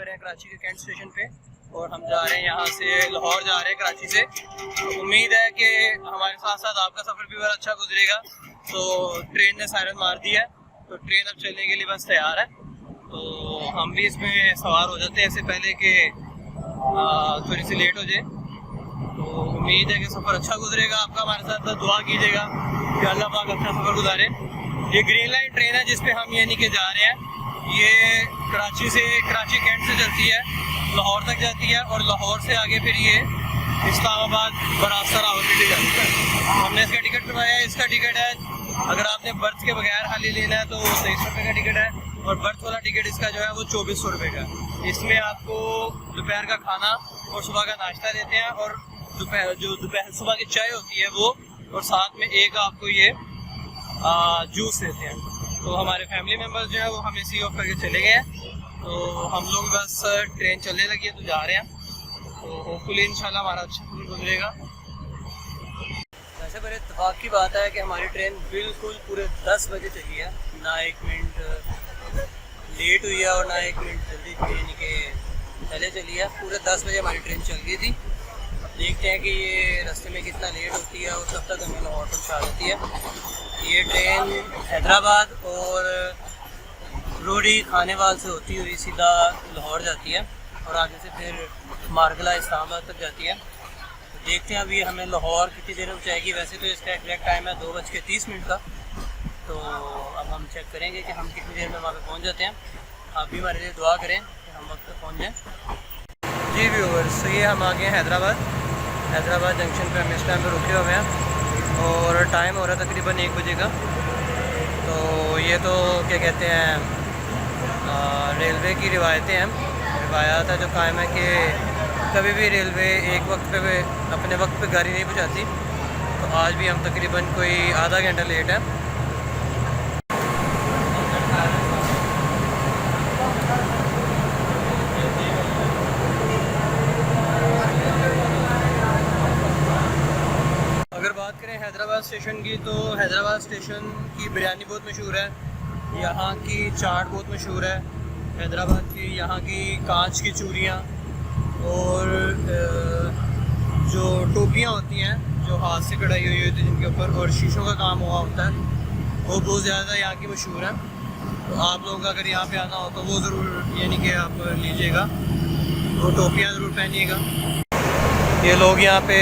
कर रहे हैं कराची के कैंट स्टेशन पे और हम जा रहे हैं यहाँ से लाहौर जा रहे हैं कराची से। तो उम्मीद है कि हमारे साथ साथ आपका सफ़र भी बड़ा अच्छा गुजरेगा। तो ट्रेन ने सायरन मार दिया है, तो ट्रेन अब चलने के लिए बस तैयार है। तो हम भी इसमें सवार हो जाते हैं इससे पहले कि थोड़ी सी लेट हो जाए। तो उम्मीद है कि सफ़र अच्छा गुजरेगा। आपका हमारे साथ दुआ कीजिएगा कि अल्लाह पाक अच्छा सफ़र गुजारे। ये ग्रीन लाइन ट्रेन है जिस पे हम यानी कि जा रहे हैं। ये कराची कैंट से चलती है, लाहौर तक जाती है और लाहौर से आगे फिर ये इस्लामाबाद बरास्ता रावलपिंडी जाती है। हमने इसका टिकट करवाया है। इसका टिकट है, अगर आपने बर्थ के बगैर खाली लेना है तो 23 रुपये का टिकट है और बर्थ वाला टिकट इसका जो है वो 2400 रुपये का। इसमें आपको दोपहर का खाना और सुबह का नाश्ता देते हैं और दोपहर सुबह की चाय होती है वो, और साथ में एक आपको ये जूस देते हैं। तो हमारे फैमिली मेम्बर्स जो है वो हमें सी ऑफ करके चले गए हैं। तो हम लोग बस ट्रेन चलने लगी है तो जा रहे हैं। तो होपफुली इंशाल्लाह हमारा अच्छा सफ़र गुजरेगा। वैसे बड़े इत्तेफाक की बात है कि हमारी ट्रेन बिल्कुल पूरे 10 बजे चली है, ना 1 मिनट लेट हुई है और ना 1 मिनट जल्दी यानी कि पहले चली है। पूरे 10 बजे हमारी ट्रेन चल गई थी। अब देखते हैं कि ये रास्ते में कितना लेट होती है और कब तक हमें लाहौर पहुँचा देती है। ये ट्रेन हैदराबाद और रोडी खानेवाल से होती हुई सीधा लाहौर जाती है और आगे से फिर मारगला इस्लामाबाद तक जाती है। तो देखते हैं अभी हमें लाहौर कितनी देर में पहुँचाएगी। वैसे तो इसका एग्जैक्ट टाइम है 2:30 का। तो अब हम चेक करेंगे कि हम कितनी देर में वहाँ पे पहुँच जाते हैं। आप भी हमारे लिए दुआ करें कि हम वक्त पर पहुँच जाएँ। जी व्यूअर्स, तो ये हम आ गए हैं हैदराबाद जंक्शन पे। हम इस टाइम पे रुके हुए हैं और टाइम हो रहा है तकरीबन 1 बजे का। तो ये तो क्या कहते हैं, रेलवे की रिवायतें हैं, रिवायात है जो कायम है कि कभी भी रेलवे एक वक्त पे अपने वक्त पे गाड़ी नहीं पहुंचाती। तो आज भी हम तकरीबन कोई आधा घंटा लेट है। अगर बात करें हैदराबाद स्टेशन की, तो हैदराबाद स्टेशन की बिरयानी बहुत मशहूर है, यहाँ की चाट बहुत मशहूर है हैदराबाद की, यहाँ की कांच की चूड़ियाँ और जो टोपियाँ होती हैं जो हाथ से कढ़ाई हुई होती है जिनके ऊपर और शीशों का काम हुआ होता है, वो बहुत ज़्यादा यहाँ की मशहूर है। तो आप लोग अगर यहाँ पे आना हो तो वो ज़रूर यानी कि आप लीजिएगा, वो टोपियाँ ज़रूर पहनिएगा। ये लोग यहाँ पे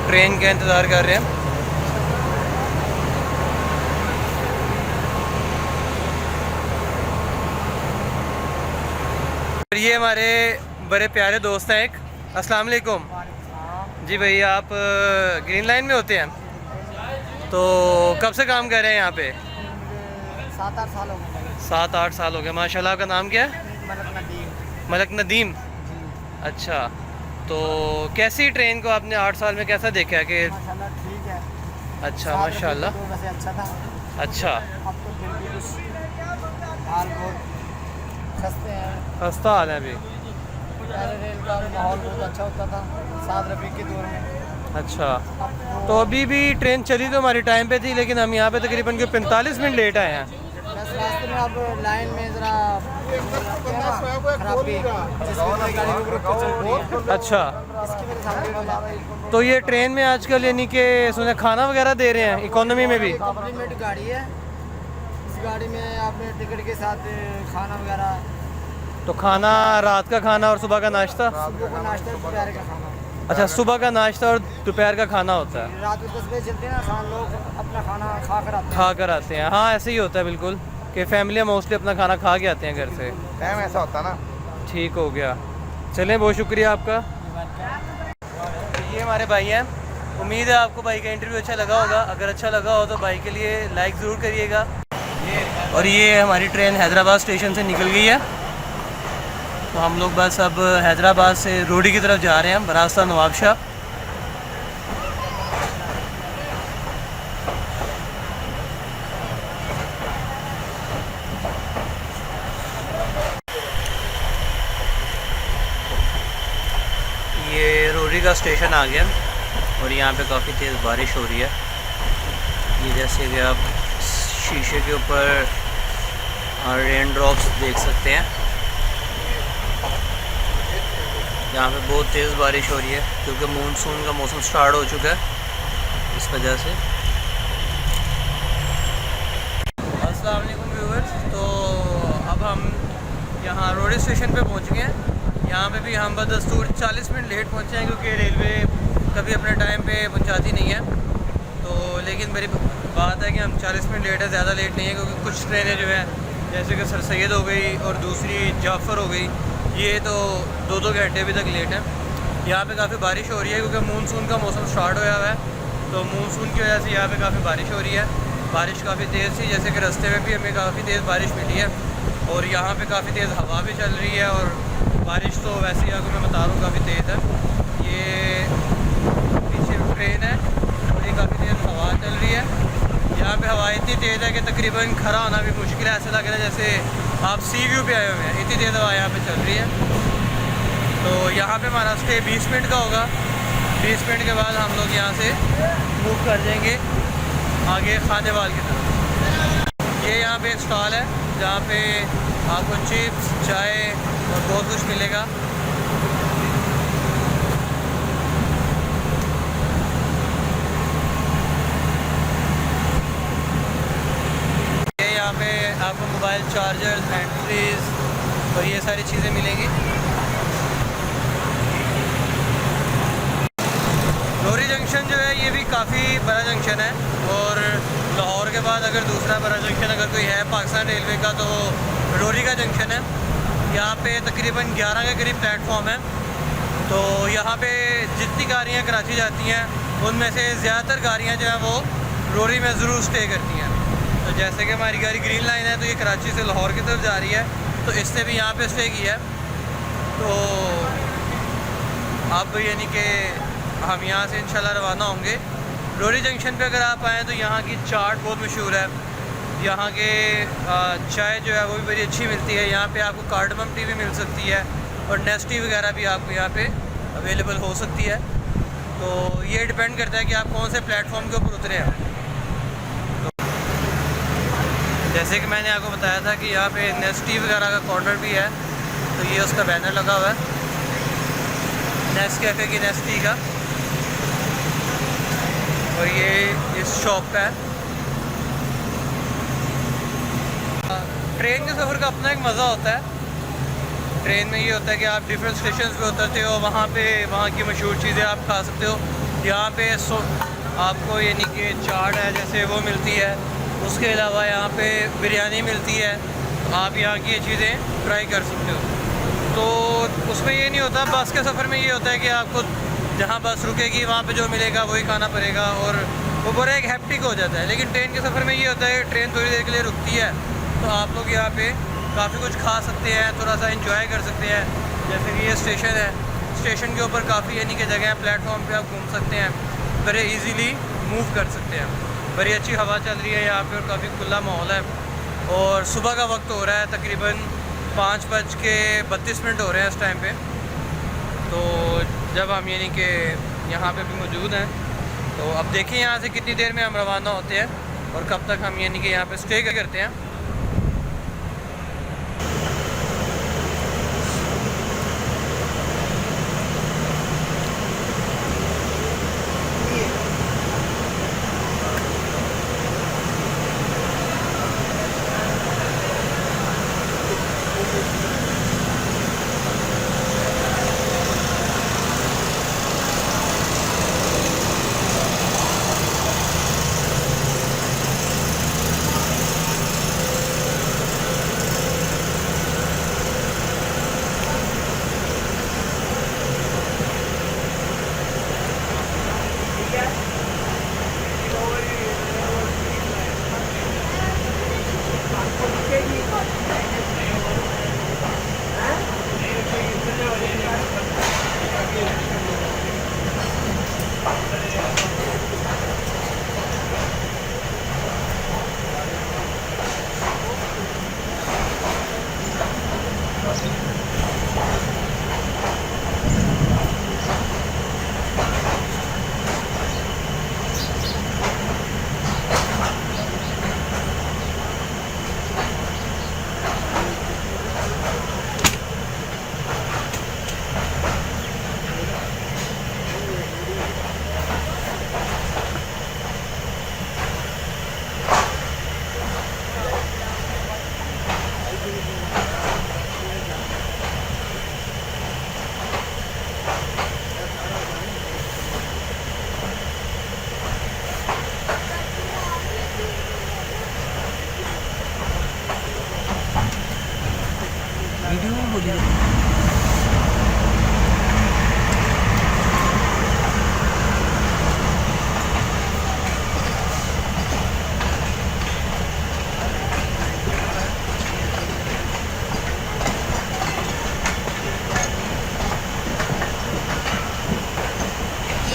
ट्रेन का इंतज़ार कर रहे हैं। ये हमारे बड़े प्यारे दोस्त हैं एक। अस्सलाम वालेकुम जी भैया, आप ग्रीन लाइन में होते हैं? तो कब से काम कर रहे हैं यहाँ पे? 7-8 साल हो गए। 7-8 साल हो गए, माशाल्लाह। आपका नाम क्या है? मलक नदीम। अच्छा, तो कैसी ट्रेन को आपने 8 साल में कैसा देखा है कि? माशाल्लाह ठीक है। अच्छा माशाल्लाह। तो वैसे अच्छा था। अच्छा, अब तो फिर भी कुछ हाल बहुत खस्ते हैं। सस्ता हाल है अभी। पहले रेल का माहौल बहुत अच्छा होता था 7 रबी के दौर में। अच्छा, तो अभी भी ट्रेन चली तो हमारी टाइम पे थी, लेकिन हम यहाँ पे तकरीबन कोई 45 मिनट लेट आए हैं। बस रास्ते में अब लाइन में ज़रा खराबी अच्छा, इसकी वजह से हम लेट हो जाते हैं। तो ये ट्रेन में आजकल यानी कि सुने खाना वगैरह दे रहे हैं इकोनॉमी में भी? कॉम्प्लीमेंट गाड़ी है, इस गाड़ी में आपने टिकट के साथ खाना वगैरह। तो खाना, रात का खाना और सुबह का नाश्ता? सुबह का नाश्ता और दोपहर का खाना। अच्छा, सुबह का नाश्ता और दोपहर का खाना होता है। रात में 10 बजे चलते हैं ना, शाम लोग अपना खाना खा कर आते हैं। हाँ, ऐसे ही होता है बिल्कुल कि फैमिलियाँ मोस्टली अपना खाना खा के आते हैं घर से। टाइम ऐसा होता ना। ठीक हो गया, चलें, बहुत शुक्रिया आपका। ये हमारे भाई हैं। उम्मीद है आपको भाई का इंटरव्यू अच्छा लगा होगा। अगर अच्छा लगा हो तो भाई के लिए लाइक ज़रूर करिएगा। और ये हमारी ट्रेन हैदराबाद स्टेशन से निकल गई है। तो हम लोग बस अब हैदराबाद से रोडी की तरफ जा रहे हैं, रास्ता नवाबशाह। ये रोडी का स्टेशन आ गया और यहाँ पे काफ़ी तेज़ बारिश हो रही है। ये जैसे कि आप शीशे के ऊपर रेन ड्रॉप्स देख सकते हैं। यहाँ पे बहुत तेज़ बारिश हो रही है क्योंकि मानसून का मौसम स्टार्ट हो चुका है, इस वजह से। अस्सलाम वालेकुम व्यूअर्स। तो अब हम यहाँ रोड स्टेशन पे पहुँच गए हैं। यहाँ पे भी हम बदस्तूर 40 मिनट लेट पहुँचे हैं क्योंकि रेलवे कभी अपने टाइम पे पहुँचाती नहीं है। तो लेकिन मेरी बात है कि हम 40 मिनट लेट है, ज़्यादा लेट नहीं है, क्योंकि कुछ ट्रेनें जो है जैसे कि सर सैयद हो गई और दूसरी जाफ़र हो गई, ये तो 2-2 घंटे अभी तक लेट है। यहाँ पे काफ़ी बारिश हो रही है क्योंकि मानसून का मौसम स्टार्ट होया हुआ है, तो मानसून की वजह से यहाँ पे काफ़ी बारिश हो रही है। बारिश काफ़ी तेज़ थी, जैसे कि रास्ते में भी हमें काफ़ी तेज़ बारिश मिली है और यहाँ पे काफ़ी तेज़ हवा भी चल रही है। और बारिश तो वैसे ही आपको मैं बता रहा हूँ काफ़ी तेज़ है। ये पीछे ट्रेन है और ये काफ़ी तेज़ हवा चल रही है। यहाँ पे हवा इतनी तेज़ है कि तकरीबन खड़ा होना भी मुश्किल है, ऐसा लग रहा है जैसे आप सी व्यू पे आए हुए हैं, इतनी तेज़ हवा यहाँ पे चल रही है। तो यहाँ पे हमारा स्टे 20 मिनट का होगा। 20 मिनट के बाद हम लोग यहाँ से मूव कर जाएंगे आगे खानेवाल की तरफ। ये यहाँ पे एक स्टॉल है जहाँ पे आपको चिप्स, चाय और बहुत कुछ मिलेगा। ये यहाँ पे आपको मोबाइल चार्जर, हैंडफ्रीज और ये सारी चीज़ें मिलेंगी। लोरी जंक्शन जो है ये भी काफ़ी बड़ा जंक्शन है और लाहौर के बाद अगर दूसरा बड़ा जंक्शन अगर कोई है पाकिस्तान रेलवे का तो लोरी का जंक्शन है। यहाँ पे तकरीबन 11 के करीब प्लेटफॉर्म है। तो यहाँ पे जितनी गाड़ियाँ कराची जाती हैं उनमें से ज़्यादातर गाड़ियाँ जो हैं वो लोरी में ज़रूर स्टे करती हैं। तो जैसे कि हमारी गाड़ी ग्रीन लाइन है तो ये कराची से लाहौर की तरफ जा रही है, तो इसने भी यहाँ पे स्टे किया है। तो अब यानी कि हम यहाँ से इंशाल्लाह रवाना होंगे। लोरी जंक्शन पे अगर आप आएँ तो यहाँ की चाट बहुत मशहूर है। यहाँ के चाय जो है वो भी बड़ी अच्छी मिलती है। यहाँ पे आपको कार्डमम टी भी मिल सकती है और नेस्टी वगैरह भी आपको यहाँ पे अवेलेबल हो सकती है। तो ये डिपेंड करता है कि आप कौन से प्लेटफॉर्म के ऊपर उतरे हैं। तो जैसे कि मैंने आपको बताया था कि यहाँ पे नेस्टी वगैरह का कॉर्नर भी है, तो ये उसका बैनर लगा हुआ है नेस्कैफे की, नेस्टी का। और ये इस शॉप का है। ट्रेन के सफ़र का अपना एक मज़ा होता है। ट्रेन में ये होता है कि आप डिफरेंट स्टेशन पे उतरते हो, वहाँ की मशहूर चीज़ें आप खा सकते हो। यहाँ पे आपको यानी कि चाट है जैसे वो मिलती है, उसके अलावा यहाँ पे बिरयानी मिलती है, तो आप यहाँ की ये चीज़ें ट्राई कर सकते हो। तो उसमें ये नहीं होता। बस के सफ़र में ये होता है कि आपको जहाँ बस रुकेगी वहाँ पे जो मिलेगा वही खाना पड़ेगा और वो बड़ा एक हैप्टिक हो जाता है। लेकिन ट्रेन के सफ़र में ये होता है कि ट्रेन थोड़ी देर के लिए रुकती है, तो आप लोग यहाँ पे काफ़ी कुछ खा सकते हैं, थोड़ा सा एंजॉय कर सकते हैं। जैसे कि ये स्टेशन है, स्टेशन के ऊपर काफ़ी यानी कि जगह है, प्लेटफॉर्म पे आप घूम सकते हैं, बड़े इजीली मूव कर सकते हैं। बड़ी अच्छी हवा चल रही है यहाँ पे और काफ़ी खुला माहौल है। और सुबह का वक्त हो रहा है, तकरीबन 5:32 हो रहे हैं इस टाइम पे। तो जब हम यानी कि यहाँ पे भी मौजूद हैं, तो अब देखिए यहाँ से कितनी देर में हम रवाना होते हैं और कब तक हम यानी कि यहाँ पे स्टे करते हैं। बोलिए।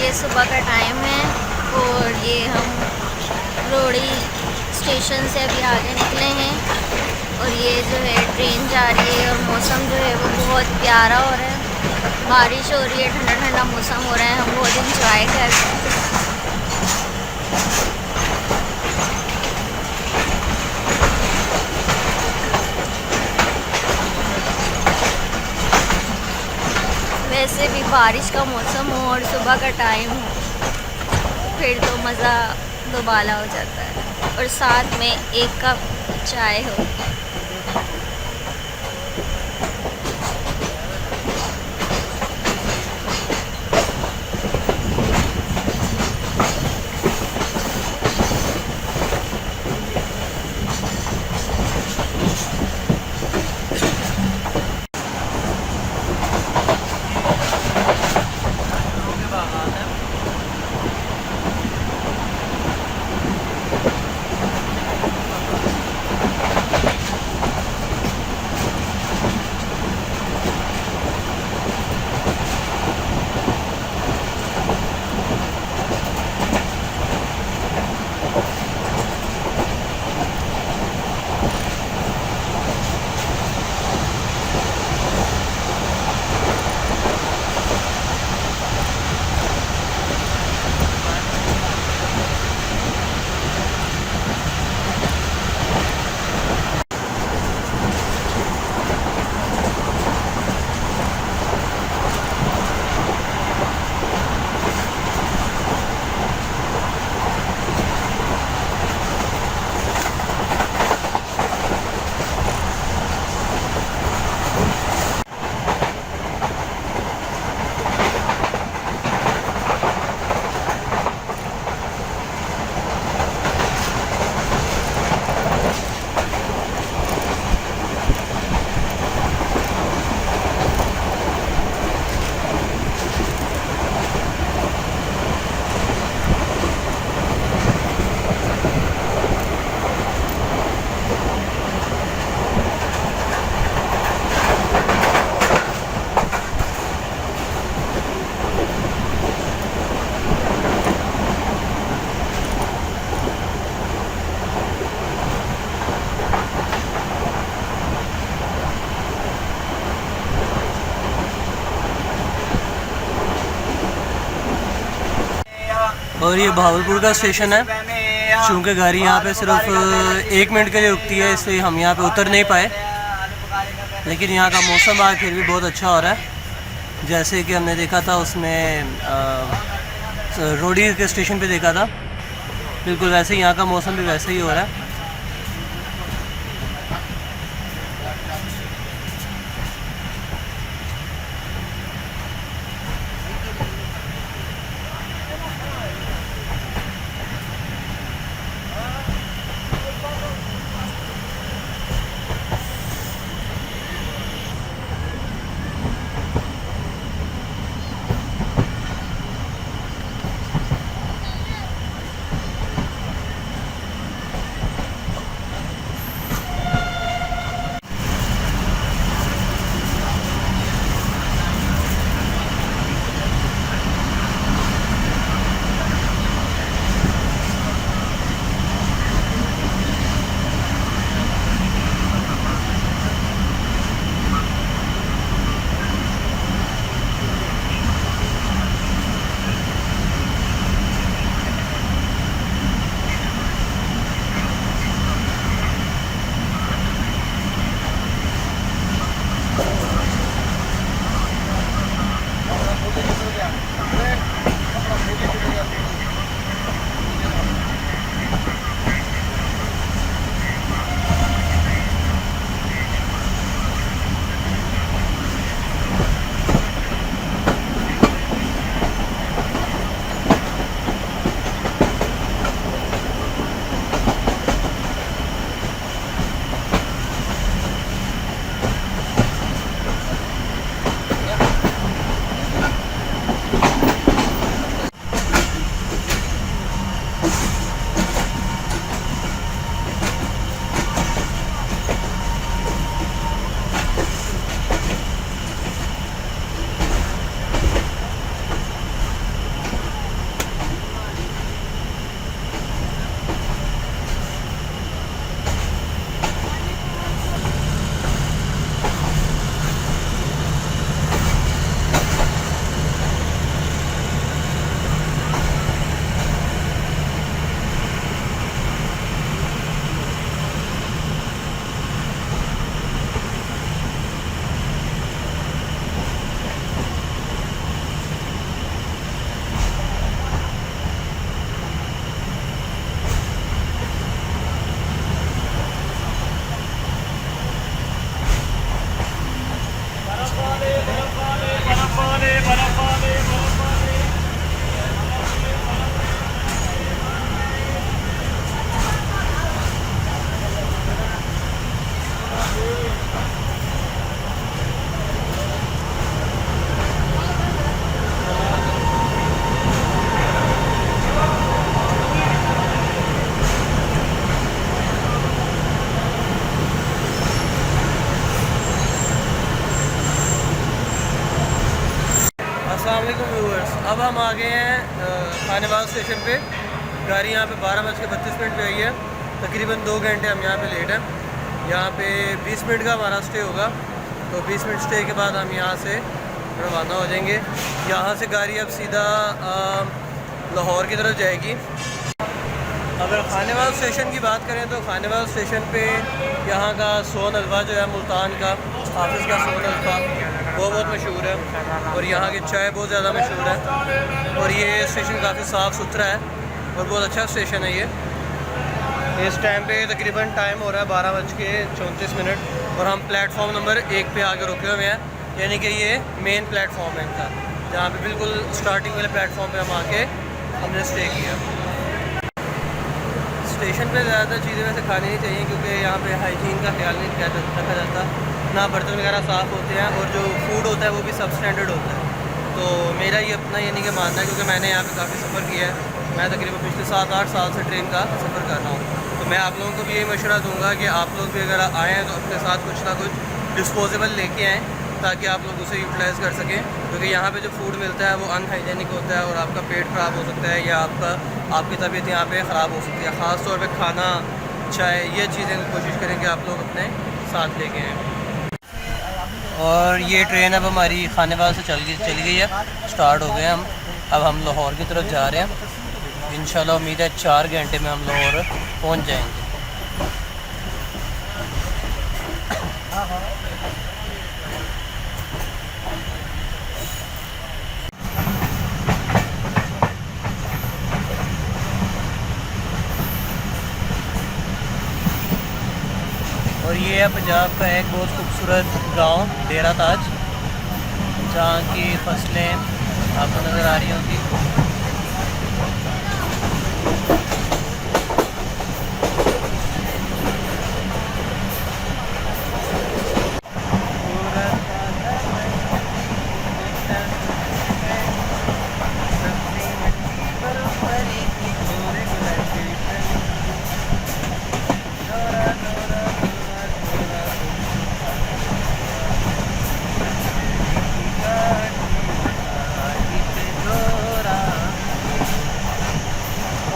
ये सुबह का टाइम है और ये हम रोड़ी स्टेशन से अभी आगे निकले हैं और ये जो है ट्रेन जा रही है और मौसम जो है वो बहुत प्यारा हो रहा है, बारिश हो रही है, ठंडा ठंडा मौसम हो रहा है, हम बहुत इंजॉय कर रहे हैं। वैसे भी बारिश का मौसम हो और सुबह का टाइम हो फिर तो मज़ा दोबाला हो जाता है और साथ में एक कप चाय हो। और ये भावलपुर का स्टेशन है। चूँकि गाड़ी यहाँ पे सिर्फ 1 मिनट के लिए रुकती है, इसलिए हम यहाँ पे उतर नहीं पाए, लेकिन यहाँ का मौसम आज फिर भी बहुत अच्छा हो रहा है। जैसे कि हमने देखा था उसमें रोडी के स्टेशन पे देखा था, बिल्कुल वैसे ही यहाँ का मौसम भी वैसे ही हो रहा है। अब हम आ गए हैं खानेवाल स्टेशन पे। गाड़ी यहाँ पे 12:32 पे आई है। तकरीबन 2 घंटे हम यहाँ पे लेट हैं। यहाँ पे 20 मिनट का हमारा स्टे होगा, तो 20 मिनट स्टे के बाद हम यहाँ से रवाना हो जाएंगे। यहाँ से गाड़ी अब सीधा लाहौर की तरफ जाएगी। अगर खानेवाल स्टेशन की बात करें तो खानेवाल स्टेशन पे यहाँ का सोन हलवा जो है मुल्तान का हाफिज़ का सोन हलवा वो बहुत मशहूर है, और यहाँ की चाय बहुत ज़्यादा मशहूर है। और ये स्टेशन काफ़ी साफ़ सुथरा है और बहुत अच्छा स्टेशन है ये। इस टाइम पे तकरीबन टाइम हो रहा है 12:34 और हम प्लेटफॉर्म नंबर 1 पे आके रुके हुए हैं, यानी कि ये मेन प्लेटफॉर्म है इनका, जहाँ पे बिल्कुल स्टार्टिंग वाले प्लेटफॉर्म पे हम आके हमने स्टे किया। स्टेशन पे ज़्यादा चीज़ें वैसे खानी नहीं चाहिए, क्योंकि यहाँ पे हाइजीन का ख्याल नहीं रखा जाता, ना बर्तन वगैरह साफ़ होते हैं, और जो फूड होता है वो भी सब स्टैंडर्ड होता है। तो मेरा ये अपना यानी कि मानना है, क्योंकि मैंने यहाँ पे काफ़ी सफ़र किया है। मैं तकरीबन पिछले 7-8 साल से ट्रेन का सफ़र कर रहा हूँ। तो मैं आप लोगों को भी यही मशवरा दूँगा कि आप लोग भी अगर आएँ तो अपने साथ कुछ ना कुछ डिस्पोजेबल लेके आएँ, ताकि आप लोग उसे यूटिलाइज़ कर सकें, क्योंकि यहाँ पे जो फूड मिलता है वो अनहाइजेनिक होता है और आपका पेट ख़राब हो सकता है या आपकी तबीयत यहाँ पे ख़राब हो सकती है। ख़ास तौर पे खाना, चाय, ये चीज़ें कोशिश करें कि आप लोग अपने साथ लेके आएँ। और ये ट्रेन अब हमारी खानेवाल से चली गई है, स्टार्ट हो गए हम। अब हम लाहौर की तरफ जा रहे हैं। इंशाल्लाह उम्मीद है 4 घंटे में हम लाहौर पहुँच जाएंगे। और ये है पंजाब का एक बहुत खूबसूरत गांव डेरा ताज, जहाँ की फसलें आपको नज़र आ रही होंगी।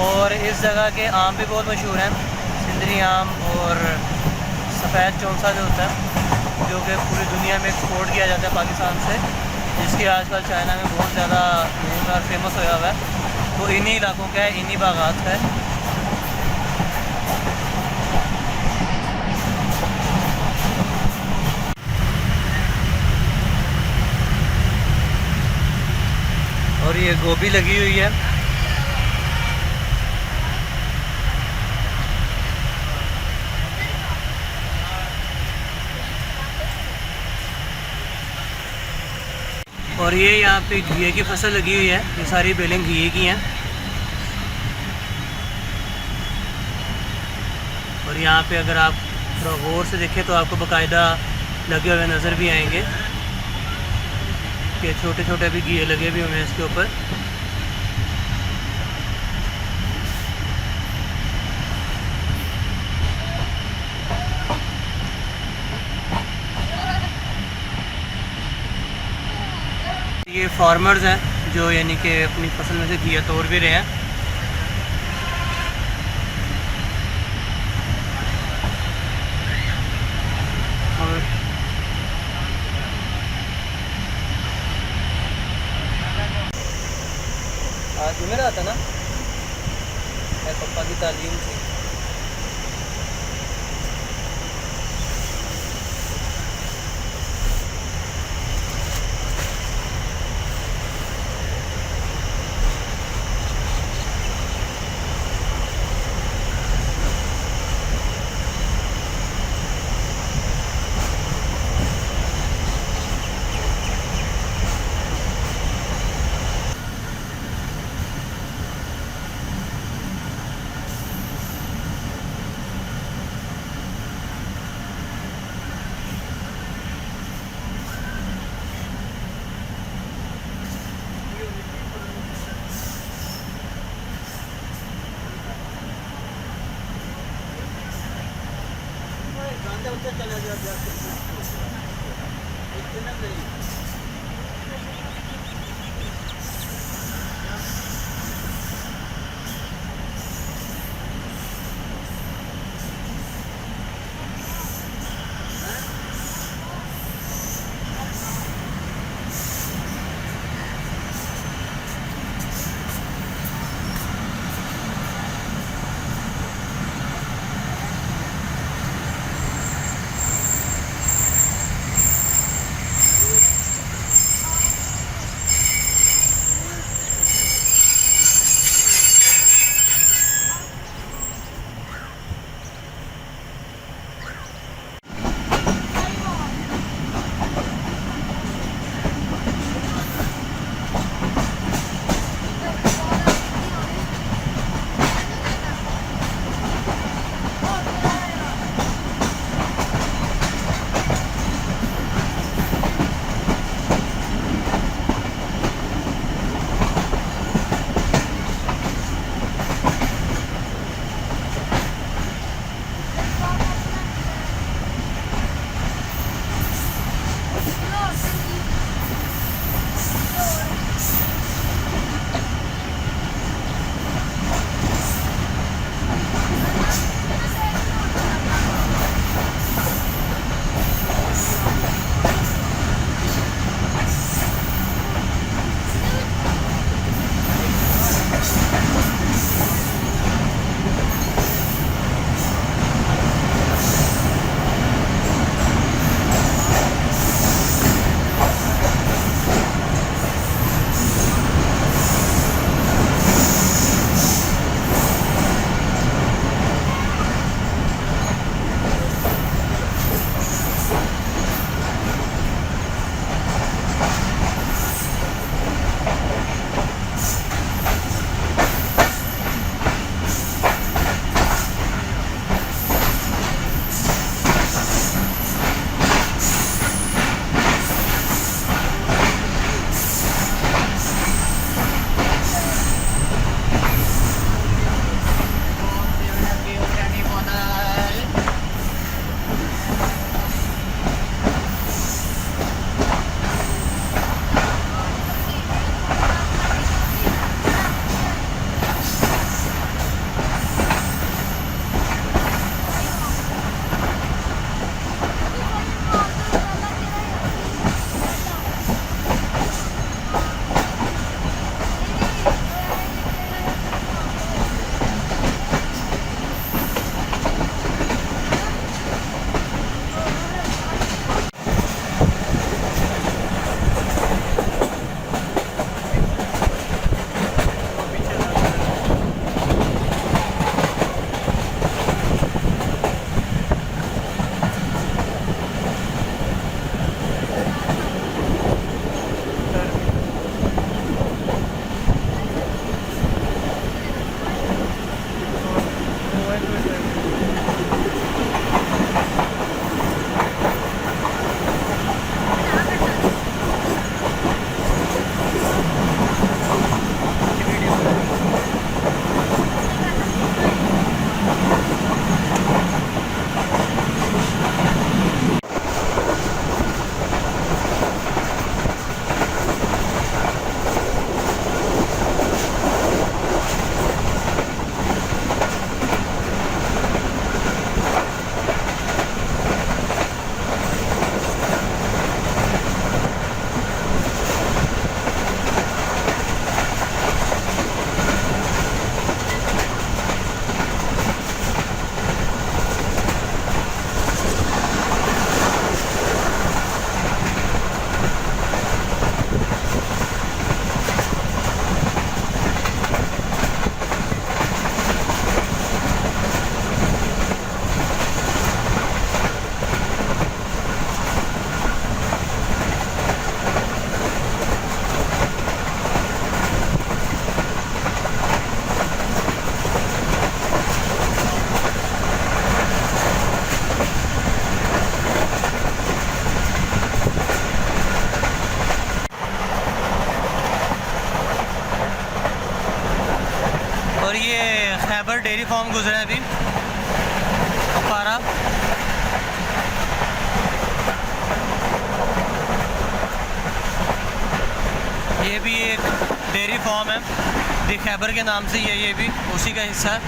और इस जगह के आम भी बहुत मशहूर हैं, सिंदरी आम और सफ़ेद चौंसा जो होता है, जो कि पूरी दुनिया में एक्सपोर्ट किया जाता है पाकिस्तान से, जिसकी आजकल चाइना में बहुत ज़्यादा और फेमस होया हुआ है। तो इन्हीं इलाकों का है, इन्हीं बागात का है। और ये गोभी लगी हुई है। और ये यहाँ पे घिए की फसल लगी हुई है, ये सारी बेलें घिए की हैं। और यहाँ पे अगर आप थोड़ा गौर से देखें तो आपको बाकायदा लगे हुए नज़र भी आएंगे कि छोटे छोटे भी घिए लगे भी हुए हैं इसके ऊपर। ये फार्मर्स हैं जो यानी कि अपनी फसल में से घिया तोड़ भी रहे हैं। और आज मेरा आता ना मेरे पापा की तालीम थी। डेयरी फार्म गुजरा है अभी कुपवारा। ये भी एक डेयरी फार्म है, दी खैबर के नाम से ये भी उसी का हिस्सा है।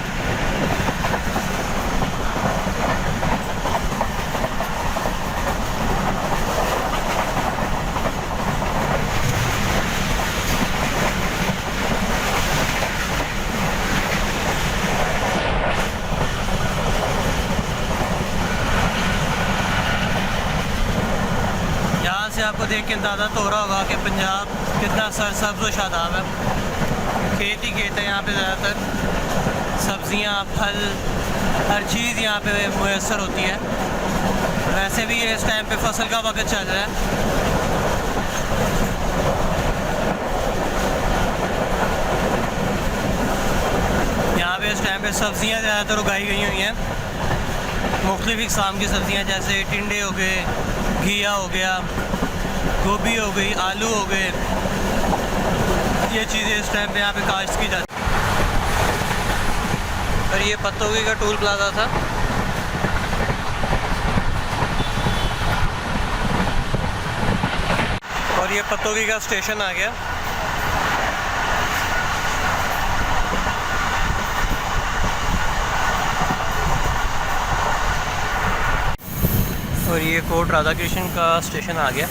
यहाँ से आपको देख के अंदाज़ा तो हो रहा होगा कि पंजाब कितना सरसब्ज़ और शादाब है। खेत ही खेत है यहाँ पे, ज़्यादातर सब्ज़ियाँ, फल, हर चीज़ यहाँ पे मुयस्सर होती है। वैसे भी ये इस टाइम पे फसल का वक्त चल रहा है। यहाँ पे इस टाइम पे सब्ज़ियाँ ज़्यादातर उगाई गई हुई हैं, मुख्तलिफ़ इक़साम की सब्ज़ियाँ, जैसे टिंडे हो गए, घिया हो गया, गोभी हो गई, आलू हो गए। ये चीज़ें इस टाइम पे यहाँ पे काश्त की जाती है। और ये पत्तोगी का टूल प्लाजा था। और ये पत्तोगी का स्टेशन आ गया। और ये कोट राधा कृष्ण का स्टेशन आ गया।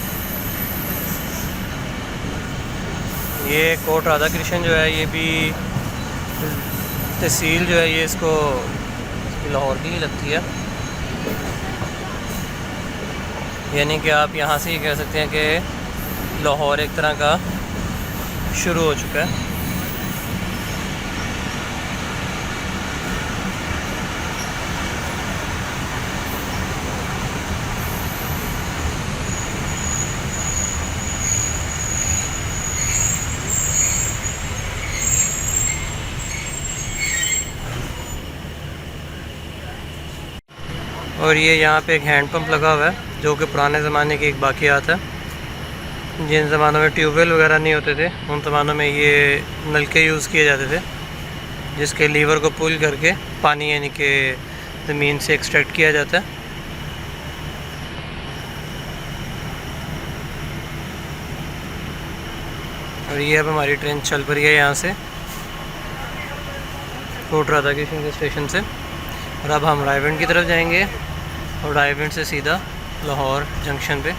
ये कोट राधा कृष्ण जो है, ये भी तहसील जो है, ये इसको लाहौर की ही लगती है। यानी कि आप यहाँ से ये कह सकते हैं कि लाहौर एक तरह का शुरू हो चुका है। और ये यहाँ पे एक हैंड पंप लगा हुआ है, जो कि पुराने ज़माने की एक बाक़ियात है। जिन ज़मानों में ट्यूबवेल वगैरह नहीं होते थे, उन ज़मानों में ये नलके यूज़ किए जाते थे, जिसके लीवर को पुल करके पानी यानी कि ज़मीन से एक्सट्रैक्ट किया जाता है। और ये अब हमारी ट्रेन चल पड़ी है यहाँ से, कोट राधा कृष्ण के स्टेशन से। और अब हम रायविंड की तरफ जाएंगे और रायविंड से सीधा लाहौर जंक्शन पे।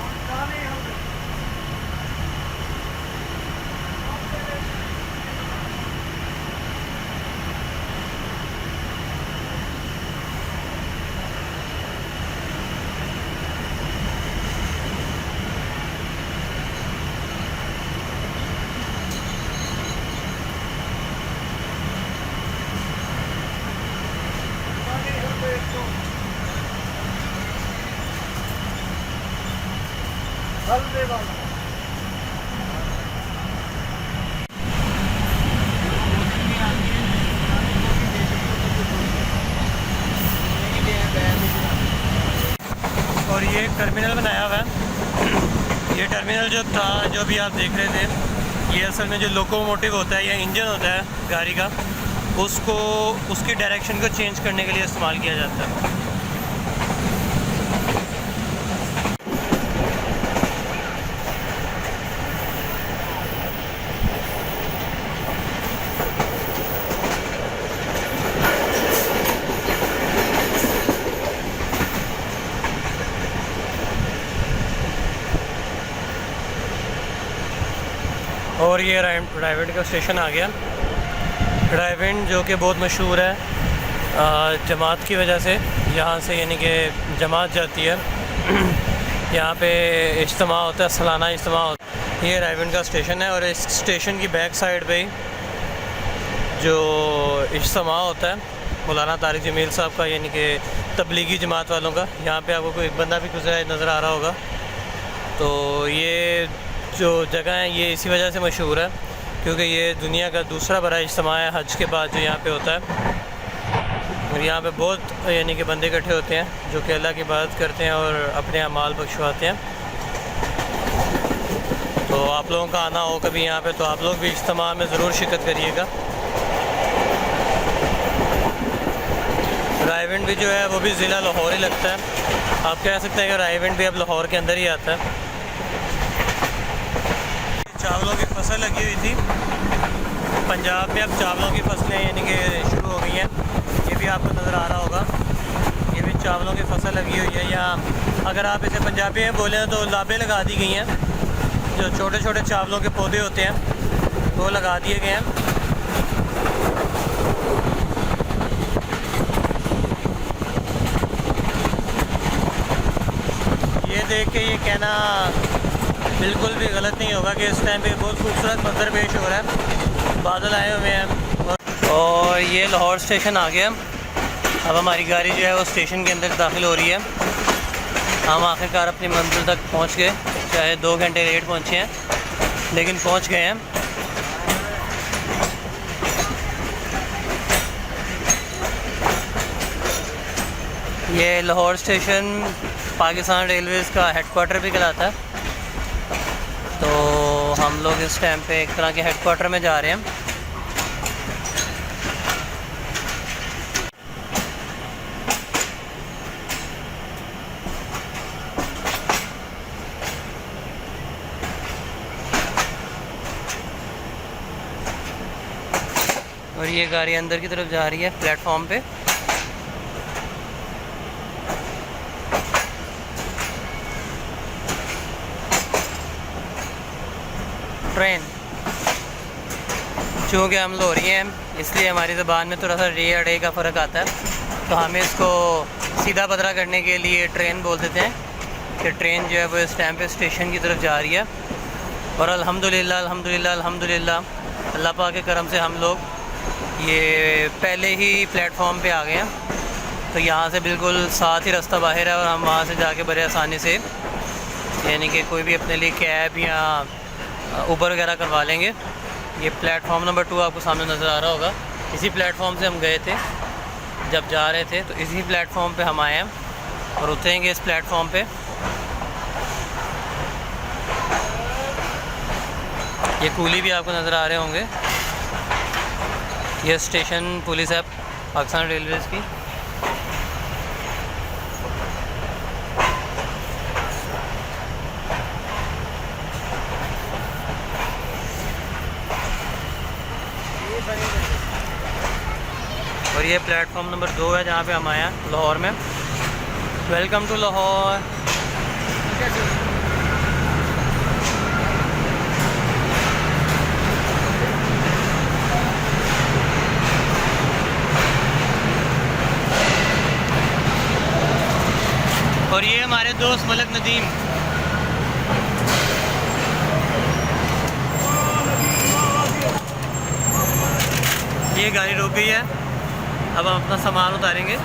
और ये एक टर्मिनल बनाया हुआ है। ये टर्मिनल जो था, जो भी आप देख रहे थे, ये असल में जो लोकोमोटिव होता है या इंजन होता है गाड़ी का, उसको उसकी डायरेक्शन को चेंज करने के लिए इस्तेमाल किया जाता है। और ये रायविंड का स्टेशन आ गया। रायविंड जो कि बहुत मशहूर है जमात की वजह से, यहाँ से यानी कि जमात जाती है, यहाँ पे इज्तिमा होता है, सालाना इज्तिमा होता है। ये रायविंड का स्टेशन है और इस स्टेशन की बैक साइड पे जो इज्तिमा होता है मौलाना तारिक जमील साहब का, यानी कि तबलीगी जमात वालों का, यहाँ पे आपको कोई एक बंदा भी गुजरा नज़र आ रहा होगा। तो ये जो जगह है ये इसी वजह से मशहूर है क्योंकि ये दुनिया का दूसरा बड़ा इज्तिमा है हज के बाद जो यहाँ पे होता है। और यहाँ पे बहुत यानी कि बंदे इकट्ठे होते हैं जो कि अल्लाह की इबादत करते हैं और अपने अमाल बख्शवाते हैं। तो आप लोगों का आना हो कभी यहाँ पे तो आप लोग भी इज्तिमा में ज़रूर शिरकत करिएगा। रायविंड भी जो है वो भी ज़िला लाहौर ही लगता है। आप कह सकते हैं कि रायविंड भी अब लाहौर के अंदर ही आता है। चावलों की फसल लगी हुई थी पंजाब में, अब चावलों की फसलें यानी कि शुरू हो गई हैं। ये भी आपको नज़र आ रहा होगा, ये भी चावलों की फसल लगी हुई है। या अगर आप इसे पंजाबी में बोलें तो लाबे लगा दी गई हैं, जो छोटे छोटे चावलों के पौधे होते हैं वो लगा दिए गए हैं। ये देख के ये कहना बिल्कुल भी गलत नहीं होगा कि इस टाइम पे बहुत खूबसूरत मंजर पेश हो रहा है, बादल आए हुए हैं। और ये लाहौर स्टेशन आ गया। अब हमारी गाड़ी जो है वो स्टेशन के अंदर दाखिल हो रही है। हम आखिरकार अपनी मंजिल तक पहुंच गए, चाहे 2 घंटे लेट पहुंचे हैं लेकिन पहुंच गए हैं। ये लाहौर स्टेशन पाकिस्तान रेलवेज़ का हेडक्वार्टर भी कहलाता है। तो हम लोग इस टाइम पे एक तरह के हेडक्वार्टर में जा रहे हैं। और ये गाड़ी अंदर की तरफ जा रही है प्लेटफॉर्म पे। ट्रेन चूँकि हम लोरी हैं इसलिए हमारी ज़बान में थोड़ा सा रे और डे का फ़र्क आता है, तो हमें इसको सीधा पतरा करने के लिए ट्रेन बोल देते हैं कि ट्रेन जो है वो इस टाइम पे स्टेशन की तरफ जा रही है। और अल्हम्दुलिल्लाह अल्हम्दुलिल्लाह अल्हम्दुलिल्लाह अल्लाह पाक के करम से हम लोग ये पहले ही प्लेटफॉर्म पे आ गए हैं। तो यहाँ से बिल्कुल साथ ही रास्ता बाहर है और हम वहाँ से जाके बड़े आसानी से यानी कि कोई भी अपने लिए कैब या उबर वगैरह करवा लेंगे। ये प्लेटफॉर्म नंबर 2 आपको सामने नज़र आ रहा होगा। इसी प्लेटफॉर्म से हम गए थे जब जा रहे थे, तो इसी प्लेटफॉर्म पे हम आए हैं और उतरेंगे इस प्लेटफॉर्म पे। ये कूली भी आपको नज़र आ रहे होंगे। ये स्टेशन पुलिस है पाकिस्तान रेलवेज़ की। और ये प्लेटफॉर्म नंबर 2 है जहाँ पे हम आए हैं लाहौर में। Welcome to Lahore. और ये हमारे दोस्त मलक नदीम। ये गाड़ी रुक गई है, अब हम अपना सामान उतारेंगे।